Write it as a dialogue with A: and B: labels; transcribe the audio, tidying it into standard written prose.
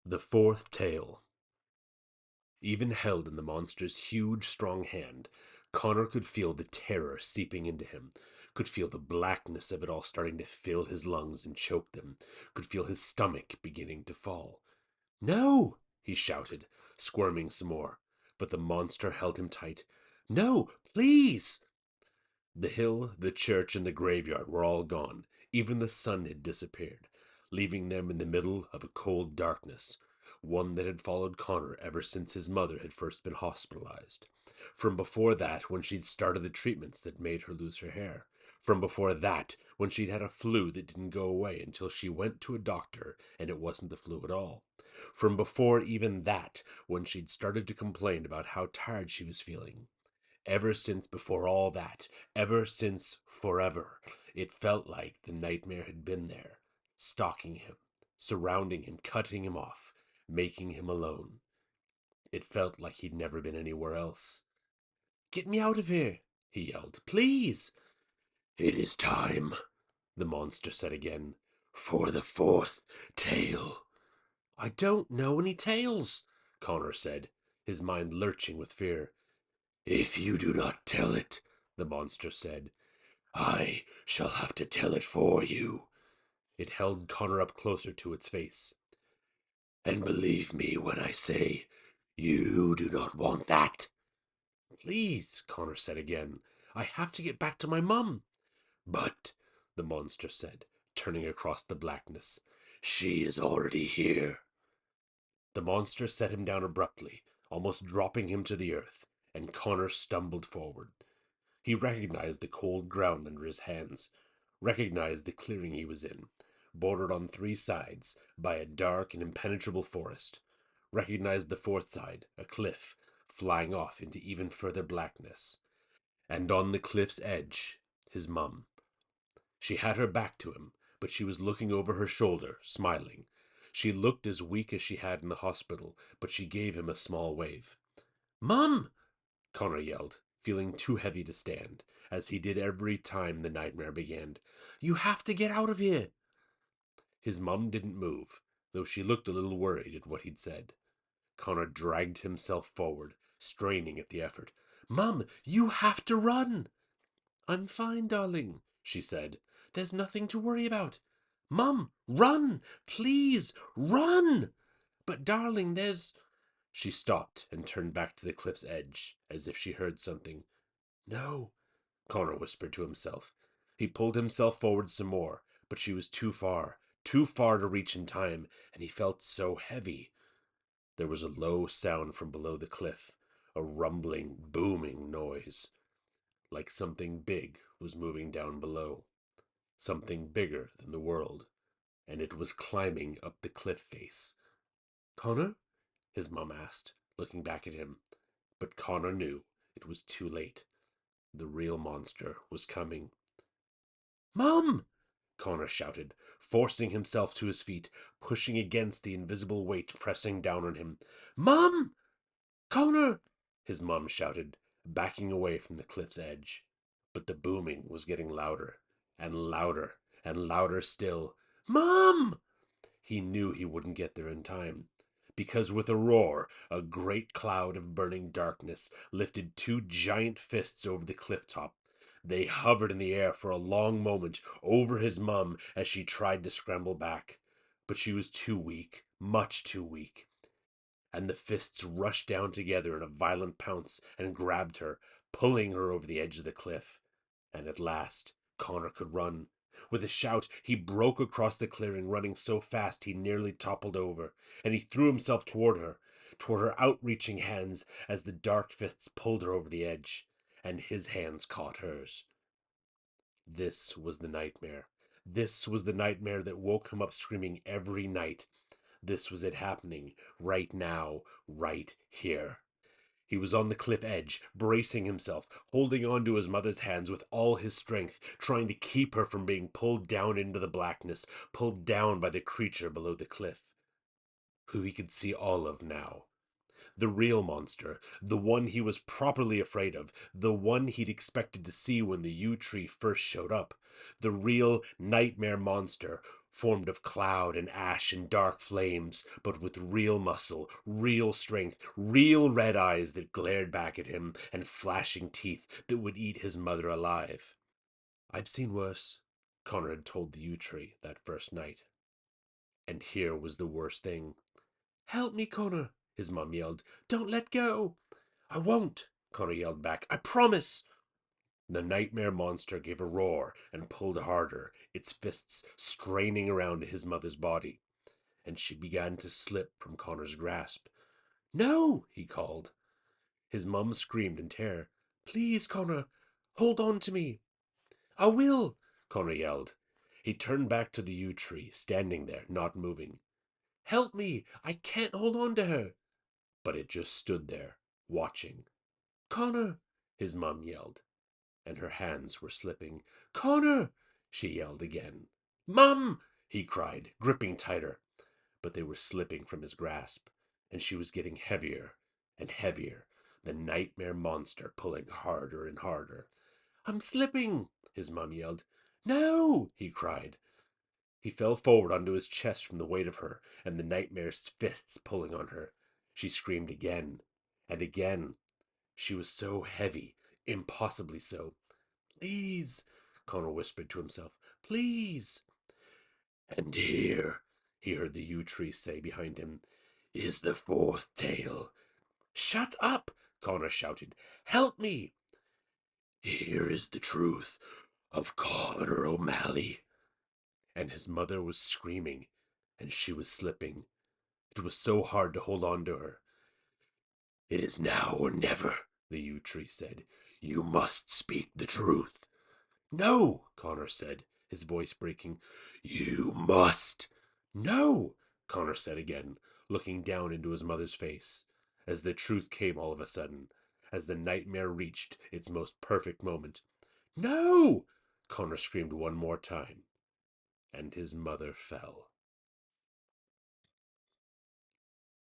A: The fourth tale. Even held in the monster's huge, strong hand, Connor could feel the terror seeping into him, could feel the blackness of it all starting to fill his lungs and choke them, could feel his stomach beginning to fall. No! He shouted, squirming some more, but the monster held him tight. No, please! The hill, the church, and the graveyard were all gone. Even the sun had disappeared, leaving them in the middle of a cold darkness, one that had followed Connor ever since his mother had first been hospitalized. From before that, when she'd started the treatments that made her lose her hair. From before that, when she'd had a flu that didn't go away until she went to a doctor and it wasn't the flu at all. From before even that, when she'd started to complain about how tired she was feeling. Ever since before all that, ever since forever, it felt like the nightmare had been there, stalking him, surrounding him, cutting him off, making him alone. It felt like he'd never been anywhere else. Get me out of here, he yelled. Please! It is time, the monster said again, for the fourth tale. I don't know any tales, Connor said, his mind lurching with fear. If you do not tell it, the monster said, I shall have to tell it for you. It held Connor up closer to its face. And believe me when I say, you do not want that. Please, Connor said again, I have to get back to my mum. But, the monster said, turning across the blackness, she is already here. The monster set him down abruptly, almost dropping him to the earth, and Connor stumbled forward. He recognized the cold ground under his hands, recognized the clearing he was in, bordered on three sides by a dark and impenetrable forest, recognized the fourth side, a cliff, flying off into even further blackness. And on the cliff's edge, his mum. She had her back to him, but she was looking over her shoulder, smiling. She looked as weak as she had in the hospital, but she gave him a small wave. Mum! Connor yelled, feeling too heavy to stand, as he did every time the nightmare began. You have to get out of here! His mum didn't move, though she looked a little worried at what he'd said. Connor dragged himself forward, straining at the effort. Mum, you have to run! I'm fine, darling, she said. There's nothing to worry about. Mum, run! Please, run! But darling, there's... She stopped and turned back to the cliff's edge, as if she heard something. No, Connor whispered to himself. He pulled himself forward some more, but she was too far to reach in time, and he felt so heavy. There was a low sound from below the cliff, a rumbling, booming noise, like something big was moving down below, something bigger than the world, and it was climbing up the cliff face. Connor? His mum asked, looking back at him. But Connor knew it was too late. The real monster was coming. Mum! Connor shouted, forcing himself to his feet, pushing against the invisible weight pressing down on him. Mum! Connor! His mum shouted, backing away from the cliff's edge. But the booming was getting louder, and louder, and louder still. Mum! He knew he wouldn't get there in time, because with a roar, a great cloud of burning darkness lifted two giant fists over the cliff top. They hovered in the air for a long moment over his mum as she tried to scramble back. But she was too weak, much too weak. And the fists rushed down together in a violent pounce and grabbed her, pulling her over the edge of the cliff. And at last, Connor could run. With a shout, he broke across the clearing, running so fast he nearly toppled over, and he threw himself toward her outreaching hands as the dark fists pulled her over the edge, and his hands caught hers. This was the nightmare. This was the nightmare that woke him up screaming every night. This was it happening, right now, right here. He was on the cliff edge, bracing himself, holding on to his mother's hands with all his strength, trying to keep her from being pulled down into the blackness, pulled down by the creature below the cliff, who he could see all of now. The real monster, the one he was properly afraid of, the one he'd expected to see when the yew tree first showed up, the real nightmare monster, formed of cloud and ash and dark flames, but with real muscle, real strength, real red eyes that glared back at him, and flashing teeth that would eat his mother alive. I've seen worse, Connor had told the yew tree that first night. And here was the worst thing. Help me, Connor, his mum yelled. Don't let go. I won't, Connor yelled back. I promise. The nightmare monster gave a roar and pulled harder, its fists straining around his mother's body, and she began to slip from Connor's grasp. No, he called. His mum screamed in terror. Please, Connor, hold on to me. I will, Connor yelled. He turned back to the yew tree, standing there, not moving. Help me! I can't hold on to her. But it just stood there, watching. Connor! His mum yelled, and her hands were slipping. Connor! She yelled again. Mum! He cried, gripping tighter. But they were slipping from his grasp, and she was getting heavier and heavier, the nightmare monster pulling harder and harder. I'm slipping! His mum yelled. No! He cried. He fell forward onto his chest from the weight of her and the nightmare's fists pulling on her. She screamed again and again. She was so heavy, impossibly so. Please, Connor whispered to himself. Please. And here, he heard the yew tree say behind him, is the fourth tale. Shut up, Connor shouted. Help me. Here is the truth of Connor O'Malley. And his mother was screaming, and she was slipping. It was so hard to hold on to her. It is now or never, the yew tree said. You must speak the truth. No, Connor said, his voice breaking. You must. No, Connor said again, looking down into his mother's face, as the truth came all of a sudden, as the nightmare reached its most perfect moment. No, Connor screamed one more time, and his mother fell.